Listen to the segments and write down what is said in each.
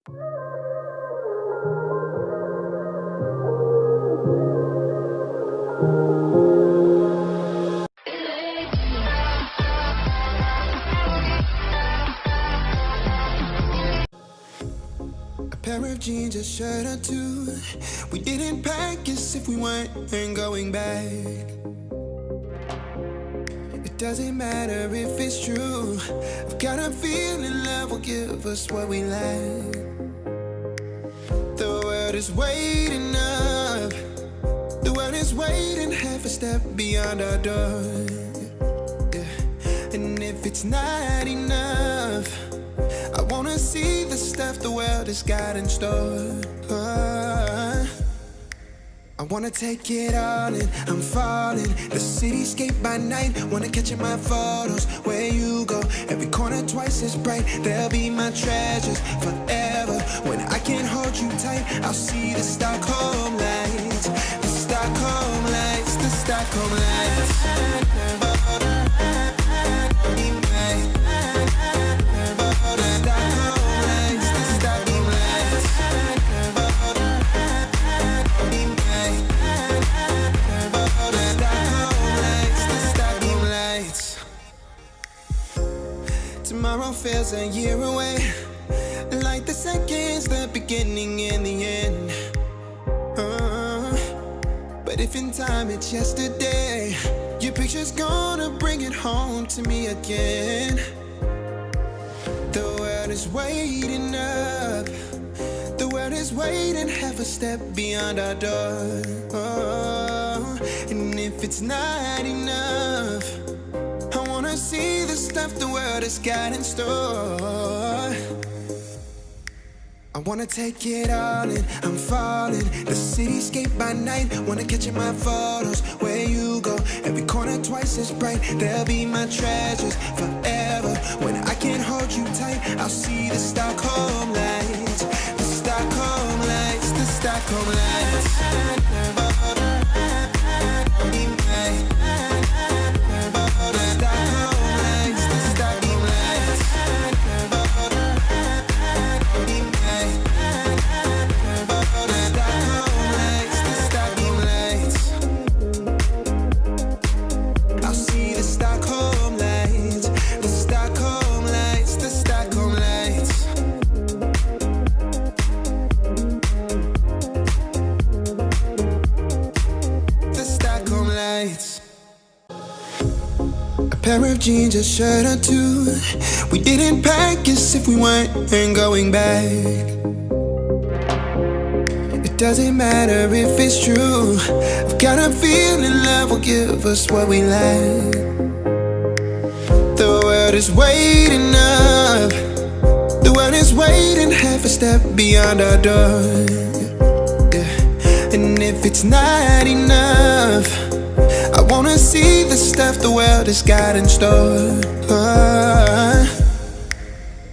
Pair of jeans, a shirt or two. We didn't pack as if we weren't going back. It doesn't matter if it's true. I've got a feeling love will give us what we lack. The world is waiting up. The world is waiting half a step beyond our door. Yeah. And if it's not enough, I wanna see the stuff the world has got in store. I wanna take it all in, I'm falling. The cityscape by night, wanna catch in my photos. Where you go, every corner twice as bright. They'll be my treasures forever. When I can't hold you tight, I'll see the Stockholm lights. The Stockholm lights, the Stockholm lights. Tomorrow feels a year away, like the seconds, the beginning and the end. But if in time it's yesterday, your picture's gonna bring it home to me again. The world is waiting up. The world is waiting half a step beyond our door. And if it's not enough, I wanna see the stuff the world has got in store. I wanna take it all in, I'm falling. The cityscape by night, wanna catch in my photos. Where you go, every corner twice as bright. They'll be my treasures forever. When I can't hold you tight, I'll see the Stockholm lights. The Stockholm lights, the Stockholm lights. Pair of jeans, a shirt or two. We didn't pack as if we weren't going back. It doesn't matter if it's true. I've got a feeling love will give us what we lack. The world is waiting up. The world is waiting half a step beyond our door. Yeah. And if it's not enough, I wanna see the stuff the world has got in store.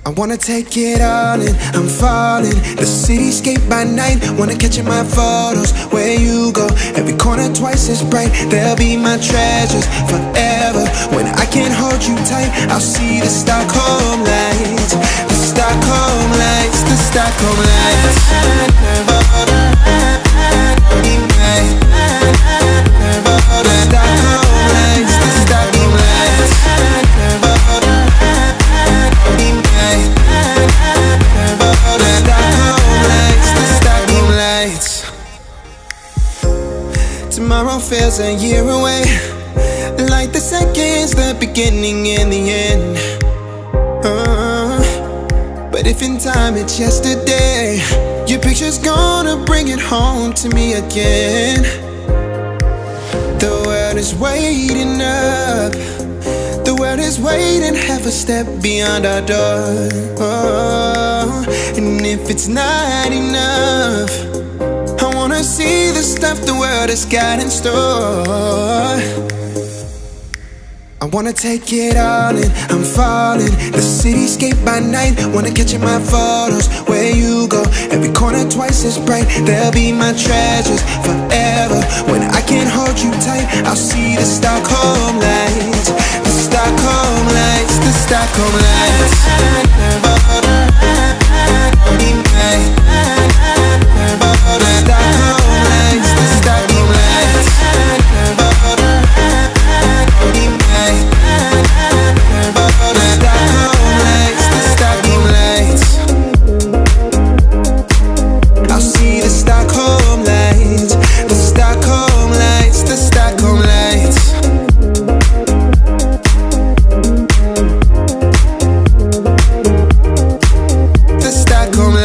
I wanna take it all in, I'm falling. The cityscape by night, wanna catch in my photos. Where you go, every corner twice as bright. They'll be my treasures forever. When I can't hold you tight, I'll see the Stockholm lights. The Stockholm lights, the Stockholm lights. Tomorrow feels a year away, like the seconds, the beginning and the end. But if in time it's yesterday, your picture's gonna bring it home to me again. The world is waiting up. The world is waiting half a step beyond our door. And if it's not enough, I wanna see the stuff the world has got in store. I wanna take it all in, I'm falling. The cityscape by night, wanna catch in my photos. Where you go, every corner twice as bright. They'll be my treasures forever. When I can't hold you tight, I'll see the Stockholm lights. The Stockholm lights, the Stockholm lights.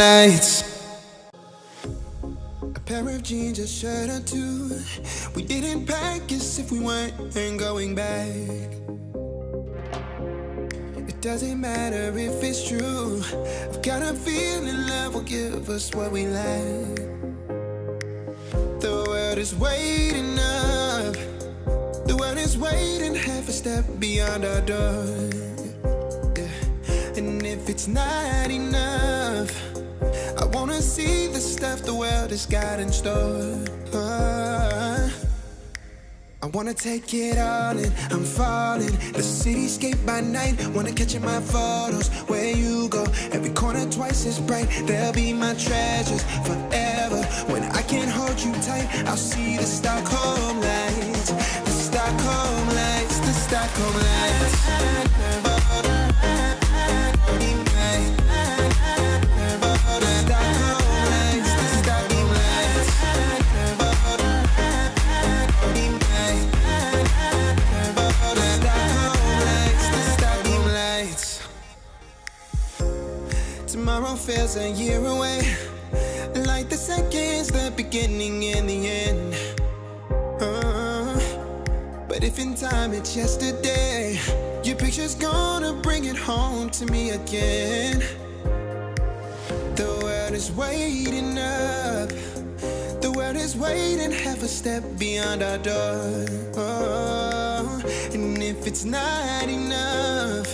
lights. A pair of jeans, a shirt or two. We didn't pack as if we weren't going back. It doesn't matter if it's true. I've got a feeling love will give us what we lack. The world is waiting up. The world is waiting half a step beyond our door. Yeah. And if it's not enough, I wanna see the stuff the world has got in store. I wanna take it all in, I'm falling. The cityscape by night, wanna catch in my photos. Where you go, every corner twice as bright. They'll be my treasures forever. When I can't hold you tight, I'll see the Stockholm lights. The Stockholm lights, the Stockholm lights. Tomorrow feels a year away, like the seconds, the beginning and the end. But if in time it's yesterday, your picture's gonna bring it home to me again. The world is waiting up. The world is waiting half a step beyond our door. And if it's not enough,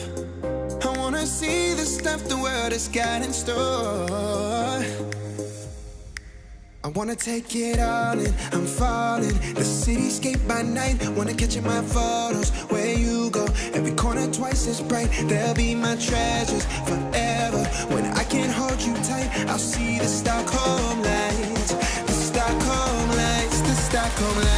I wanna see the stuff the world has got in store. I wanna take it all in, I'm falling. The cityscape by night, wanna catch in my photos. Where you go, every corner twice as bright. They'll be my treasures forever. When I can't hold you tight, I'll see the Stockholm lights. The Stockholm lights, the Stockholm lights.